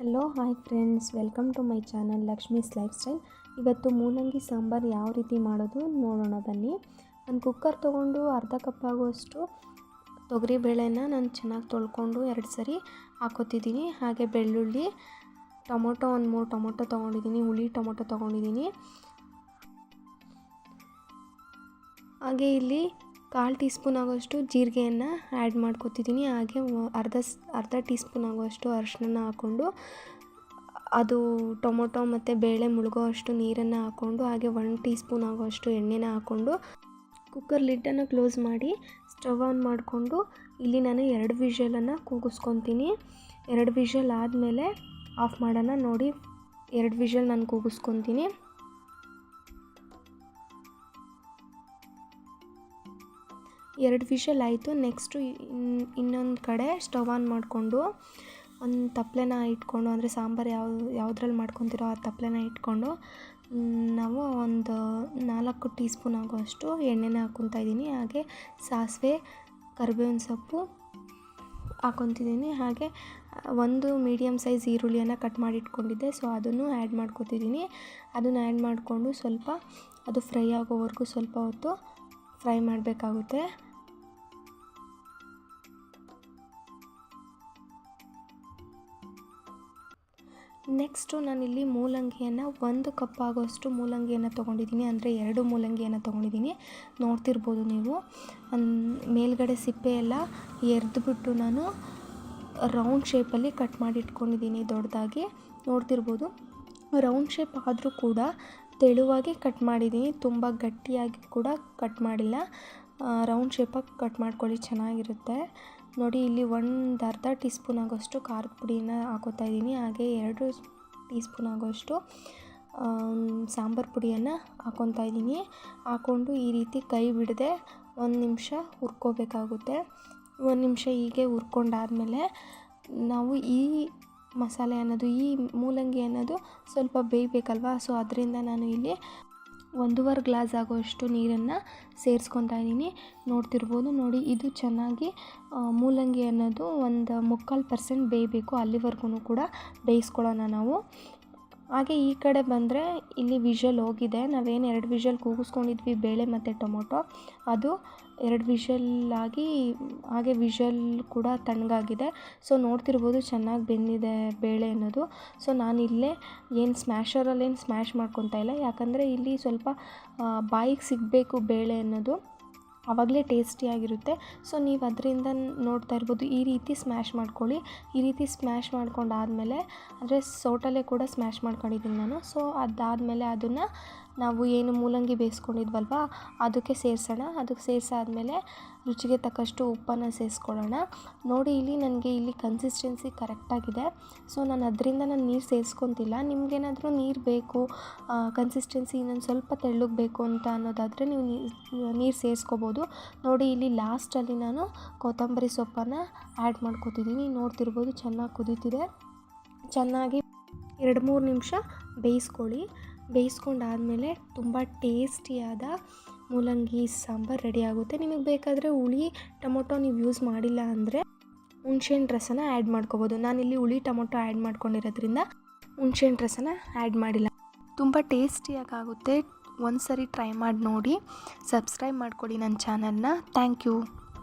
Hello hi friends, welcome to my channel Lakshmi's life style. ಇವತ್ತು ಮೂಲಂಗಿ ಸಾಂಬಾರು ಯಾವ ರೀತಿ ಮಾಡೋದು ನೋಡೋಣ ಬನ್ನಿ. ಒಂದು ಕುಕ್ಕರ್ ತೊಗೊಂಡು ಅರ್ಧ ಕಪ್ ಆಗುವಷ್ಟು ತೊಗರಿಬೇಳೆನ ನಾನು ಚೆನ್ನಾಗಿ ತೊಳ್ಕೊಂಡು 2 ಸರಿ ಹಾಕೋತಿದ್ದೀನಿ. ಹಾಗೆ ಬೆಳ್ಳುಳ್ಳಿ, ಟೊಮೊಟೊ ಒಂದು 3 ಟೊಮೊಟೊ ತೊಗೊಂಡಿದ್ದೀನಿ, ಹುಳಿ ಟೊಮೊಟೊ ತೊಗೊಂಡಿದ್ದೀನಿ. ಹಾಗೆ ಇಲ್ಲಿ 1/4 ಟೀ ಸ್ಪೂನ್ ಆಗೋಷ್ಟು ಜೀರಿಗೆಯನ್ನು ಆ್ಯಡ್ ಮಾಡ್ಕೊತಿದ್ದೀನಿ. ಹಾಗೆ ಅರ್ಧ ಟೀ ಸ್ಪೂನ್ ಆಗುವಷ್ಟು ಅರಿಶಿನ ಹಾಕ್ಕೊಂಡು ಅದು ಟೊಮೊಟೊ ಮತ್ತು ಬೇಳೆ ಮುಳುಗೋ ಅಷ್ಟು ನೀರನ್ನು ಹಾಕ್ಕೊಂಡು ಹಾಗೆ 1 ಟೀ ಸ್ಪೂನ್ ಆಗುವಷ್ಟು ಎಣ್ಣೆನ ಹಾಕ್ಕೊಂಡು ಕುಕ್ಕರ್ ಲಿಡ್ಡನ್ನು ಕ್ಲೋಸ್ ಮಾಡಿ ಸ್ಟವ್ ಆನ್ ಮಾಡಿಕೊಂಡು ಇಲ್ಲಿ ನಾನು 2 ವಿಷಲನ್ನು ಕೂಗಿಸ್ಕೊತೀನಿ. 2 ವಿಷಲ್ ಆದಮೇಲೆ ಆಫ್ ಮಾಡೋಣ. ನೋಡಿ, 2 ವಿಷಲ್ ನಾನು ಕೂಗಿಸ್ಕೊತೀನಿ. 2 ವಿಷಲ್ ಆಯಿತು. ನೆಕ್ಸ್ಟು ಇನ್ನೊಂದು ಕಡೆ ಸ್ಟವ್ ಆನ್ ಮಾಡಿಕೊಂಡು ಒಂದು ತಪ್ಪಲೆನ ಇಟ್ಕೊಂಡು, ಅಂದರೆ ಸಾಂಬಾರು ಯಾವುದ್ರಲ್ಲಿ ಮಾಡ್ಕೊತಿರೋ ಆ ತಪ್ಪಲೆನ ಇಟ್ಕೊಂಡು ನಾವು ಒಂದು 4 ಟೀ ಸ್ಪೂನ್ ಆಗುವಷ್ಟು ಎಣ್ಣೆನ ಹಾಕ್ಕೊತಾ ಇದ್ದೀನಿ. ಹಾಗೆ ಸಾಸಿವೆ, ಕರಿಬೇವಿನ ಸೊಪ್ಪು ಹಾಕ್ಕೊತಿದ್ದೀನಿ. ಹಾಗೆ ಒಂದು ಮೀಡಿಯಮ್ ಸೈಜ್ ಈರುಳ್ಳಿಯನ್ನು ಕಟ್ ಮಾಡಿ ಇಟ್ಕೊಂಡಿದ್ದೆ, ಸೊ ಅದನ್ನು ಆ್ಯಡ್ ಮಾಡ್ಕೊತಿದ್ದೀನಿ. ಅದನ್ನು ಆ್ಯಡ್ ಮಾಡಿಕೊಂಡು ಸ್ವಲ್ಪ ಅದು ಫ್ರೈ ಆಗೋವರೆಗೂ ಸ್ವಲ್ಪ ಹೊತ್ತು ಫ್ರೈ ಮಾಡಬೇಕಾಗುತ್ತೆ. ನೆಕ್ಸ್ಟು ನಾನಿಲ್ಲಿ ಮೂಲಂಗಿಯನ್ನು 1 ಕಪ್ ಆಗೋಷ್ಟು ಮೂಲಂಗಿಯನ್ನು ತೊಗೊಂಡಿದ್ದೀನಿ, ಅಂದರೆ 2 ಮೂಲಂಗಿಯನ್ನು ತೊಗೊಂಡಿದ್ದೀನಿ. ನೋಡ್ತಿರ್ಬೋದು ನೀವು, ಮೇಲ್ಗಡೆ ಸಿಪ್ಪೆ ಎಲ್ಲ ಎರೆದ್ಬಿಟ್ಟು ನಾನು ರೌಂಡ್ ಶೇಪಲ್ಲಿ ಕಟ್ ಮಾಡಿ ಇಟ್ಕೊಂಡಿದ್ದೀನಿ ದೊಡ್ಡದಾಗಿ. ನೋಡ್ತಿರ್ಬೋದು, ರೌಂಡ್ ಶೇಪ್ ಆದರೂ ಕೂಡ ತೆಳುವಾಗಿ ಕಟ್ ಮಾಡಿದ್ದೀನಿ, ತುಂಬ ಗಟ್ಟಿಯಾಗಿ ಕೂಡ ಕಟ್ ಮಾಡಿಲ್ಲ. ರೌಂಡ್ ಶೇಪಾಗಿ ಕಟ್ ಮಾಡ್ಕೊಳ್ಳಿ, ಚೆನ್ನಾಗಿರುತ್ತೆ. ನೋಡಿ, ಇಲ್ಲಿ ಅರ್ಧ ಟೀ ಸ್ಪೂನ್ ಆಗೋಷ್ಟು ಖಾರದ ಪುಡಿನ ಹಾಕೋತಾ ಇದ್ದೀನಿ. ಹಾಗೆ 2 ಟೀ ಸ್ಪೂನ್ ಆಗೋಷ್ಟು ಸಾಂಬಾರು ಪುಡಿಯನ್ನು ಹಾಕ್ಕೊತಾ ಇದ್ದೀನಿ. ಹಾಕ್ಕೊಂಡು ಈ ರೀತಿ ಕೈ ಬಿಡದೆ 1 ನಿಮಿಷ ಹುರ್ಕೋಬೇಕಾಗುತ್ತೆ. 1 ನಿಮಿಷ ಹೀಗೆ ಹುರ್ಕೊಂಡಾದ್ಮೇಲೆ ನಾವು ಈ ಮಸಾಲೆ ಅನ್ನೋದು, ಈ ಮೂಲಂಗಿ ಅನ್ನೋದು ಸ್ವಲ್ಪ ಬೇಯಬೇಕಲ್ವ, ಸೊ ಅದರಿಂದ ನಾನು ಇಲ್ಲಿ 1.5 ಗ್ಲಾಸ್ ಆಗೋಷ್ಟು ನೀರನ್ನು ಸೇರಿಸ್ಕೊತಾ ಇದ್ದೀನಿ. ನೋಡ್ತಿರ್ಬೋದು, ನೋಡಿ, ಇದು ಚೆನ್ನಾಗಿ ಮೂಲಂಗಿ ಅನ್ನೋದು 1/4% ಬೇಯಬೇಕು. ಅಲ್ಲಿವರೆಗೂ ಕೂಡ ಬೇಯಿಸ್ಕೊಳ್ಳೋಣ ನಾವು. ಹಾಗೆ ಈ ಕಡೆ ಬಂದರೆ ಇಲ್ಲಿ ವಿಷಲ್ ಹೋಗಿದೆ. ನಾವೇನು 2 ವಿಷಲ್ ಕೂಗಿಸ್ಕೊಂಡಿದ್ವಿ ಬೇಳೆ ಮತ್ತು ಟೊಮೊಟೊ, ಅದು 2 ವಿಷಲ್ ಆಗಿ ಹಾಗೆ ವಿಷಲ್ ಕೂಡ ತಣ್ಣಗಾಗಿದೆ. ಸೊ ನೋಡ್ತಿರ್ಬೋದು, ಚೆನ್ನಾಗಿ ಬೆಂದಿದೆ ಬೇಳೆ ಅನ್ನೋದು. ಸೊ ನಾನಿಲ್ಲೇ ಸ್ಮ್ಯಾಶರಲ್ಲೇನು ಸ್ಮ್ಯಾಶ್ ಮಾಡ್ಕೊತಾ ಇಲ್ಲ, ಯಾಕಂದರೆ ಇಲ್ಲಿ ಸ್ವಲ್ಪ ಬಾಯಿಗೆ ಸಿಗಬೇಕು ಬೇಳೆ ಅನ್ನೋದು, ಆವಾಗಲೇ ಟೇಸ್ಟಿಯಾಗಿರುತ್ತೆ. ಸೊ ನೀವು ಅದರಿಂದ ನೋಡ್ತಾ ಇರ್ಬೋದು, ಈ ರೀತಿ ಸ್ಮ್ಯಾಶ್ ಮಾಡ್ಕೊಳ್ಳಿ. ಈ ರೀತಿ ಸ್ಮ್ಯಾಶ್ ಮಾಡ್ಕೊಂಡಾದಮೇಲೆ, ಅಂದರೆ ಸೌಟಲ್ಲೇ ಕೂಡ ಸ್ಮ್ಯಾಶ್ ಮಾಡ್ಕೊಂಡಿದ್ದೀನಿ ನಾನು. ಸೊ ಅದಾದಮೇಲೆ ಅದನ್ನು ನಾವು ಏನು ಮೂಲಂಗಿ ಬೇಯಿಸ್ಕೊಂಡಿದ್ವಲ್ವ ಅದಕ್ಕೆ ಸೇರಿಸೋಣ. ಅದಕ್ಕೆ ಸೇರಿಸಾದ್ಮೇಲೆ ರುಚಿಗೆ ತಕ್ಕಷ್ಟು ಉಪ್ಪನ್ನು ಸೇರಿಸ್ಕೊಳ್ಳೋಣ. ನೋಡಿ, ನನಗೆ ಇಲ್ಲಿ ಕನ್ಸಿಸ್ಟೆನ್ಸಿ ಕರೆಕ್ಟಾಗಿದೆ. ಸೊ ನಾನು ನೀರು ಸೇರಿಸ್ಕೊತಿಲ್ಲ. ನಿಮಗೇನಾದರೂ ನೀರು ಬೇಕು, ಕನ್ಸಿಸ್ಟೆನ್ಸಿ ಇನ್ನೊಂದು ಸ್ವಲ್ಪ ತೆಳ್ಳಗೆ ಬೇಕು ಅಂತ ಅನ್ನೋದಾದರೆ ನೀವು ನೀರು ಸೇರಿಸ್ಕೋಬೋದು. ನೋಡಿ, ಇಲ್ಲಿ ಲಾಸ್ಟಲ್ಲಿ ನಾನು ಕೊತ್ತಂಬರಿ ಸೊಪ್ಪನ್ನು ಆ್ಯಡ್ ಮಾಡ್ಕೊತಿದ್ದೀನಿ. ನೋಡ್ತಿರ್ಬೋದು, ಚೆನ್ನಾಗಿ ಕುದೀತಿದೆ. ಚೆನ್ನಾಗಿ 2-3 ನಿಮಿಷ ಬೇಯಿಸ್ಕೊಳ್ಳಿ. ಬೇಯಿಸ್ಕೊಂಡಾದಮೇಲೆ ತುಂಬ ಟೇಸ್ಟಿಯಾದ ಮೂಲಂಗಿ ಸಾಂಬಾರು ರೆಡಿ ಆಗುತ್ತೆ. ನಿಮಗೆ ಬೇಕಾದರೆ ಹುಳಿ ಟೊಮೊಟೊ ನೀವು ಯೂಸ್ ಮಾಡಿಲ್ಲ ಅಂದರೆ ಹುಣಸೆಹಣ್ಣು ರಸನ ಆ್ಯಡ್ ಮಾಡ್ಕೋಬೋದು. ನಾನಿಲ್ಲಿ ಹುಳಿ ಟೊಮೊಟೊ ಆ್ಯಡ್ ಮಾಡ್ಕೊಂಡಿರೋದ್ರಿಂದ ಹುಣಸೆಹಣ್ಣು ರಸನ ಆ್ಯಡ್ ಮಾಡಿಲ್ಲ. ತುಂಬ ಟೇಸ್ಟಿಯಾಗುತ್ತೆ. ಒಂದು ಸರಿ ಟ್ರೈ ಮಾಡಿ ನೋಡಿ. ಸಬ್ಸ್ಕ್ರೈಬ್ ಮಾಡ್ಕೊಳ್ಳಿ ನನ್ನ ಚಾನಲ್ನ. Thank you.